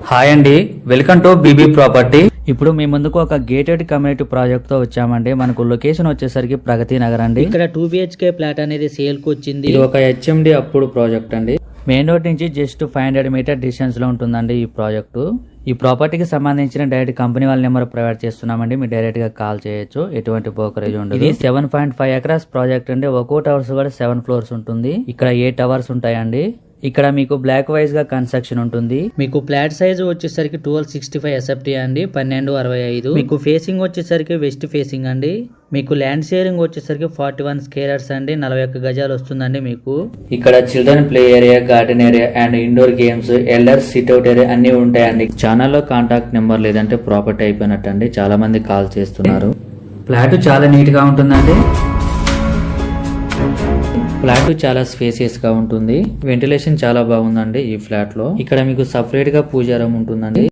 Hi అండి, welcome to BB property. ఇప్పుడు మీ ముందుకు ఒక గేటెడ్ కమ్యూనిటీ ప్రాజెక్ట్ తో వచ్చామండి. మనకు లొకేషన్ వచ్చేసరికి ప్రగతి నగర్ అండి. ఇక్కడ 2 BHK ఫ్లాట్ అనేది సేల్ కు వచ్చింది. ఇది ఒక HMD అప్పుడు ప్రాజెక్ట్ అండి. మెయిన్ రోడ్ నుంచి జస్ట్ 500 మీటర్ డిస్టెన్స్ లో ఉంటుందండి ఈ ప్రాజెక్టు. ఈ ప్రాపర్టీకి సంబంధించిన డైరెక్ట్ కంపెనీ వాళ్ళ నెంబర్ ప్రొవైడ్ చేస్తున్నామండి. మీరు డైరెక్ట్ గా కాల్ చేయొచ్చు, ఎటువంటి బ్రోకరేజ్ ఉండదు. ఇది 7.5 ఎకరాస్ ప్రాజెక్ట్ అండి. ఒక్కో టవర్స్ కూడా 7 ఫ్లోర్స్ ఉంటుంది. ఇక్కడ 8 టవర్స్ ఉంటాయండి. ఇక్కడ మీకు బ్లాక్ వైజ్ గా కన్స్ట్రక్షన్ ఉంటుంది. మీకు ఫ్లాట్ సైజ్ వచ్చేసరికి 1265 SFT అండి, 1265. మీకు ఫేసింగ్ వచ్చేసరికి వెస్ట్ ఫేసింగ్ అండి. మీకు ల్యాండ్ షేరింగ్ వచ్చేసరికి 41 స్క్వేర్స్ అండి, 41 గజాలు వస్తుందండి. మీకు ఇక్కడ children play area, garden area and indoor games, elders sit out area అన్ని ఉంటాయండి. ఛానల్లో కాంటాక్ట్ నెంబర్ లేదంటే ప్రాపర్టీ అయిపోయినట్టు అండి. చాలా మంది కాల్ చేస్తున్నారు. ఫ్లాట్ చాలా నీట్ గా ఉంటుందండి. ఫ్లాట్ చాలా స్పేసియస్ గా ఉంటుంది. వెంటిలేషన్ చాలా బాగుందండి ఈ ఫ్లాట్ లో. ఇక్కడ మీకు సపరేట్ గా పూజా రూమ్ ఉంటుందండి.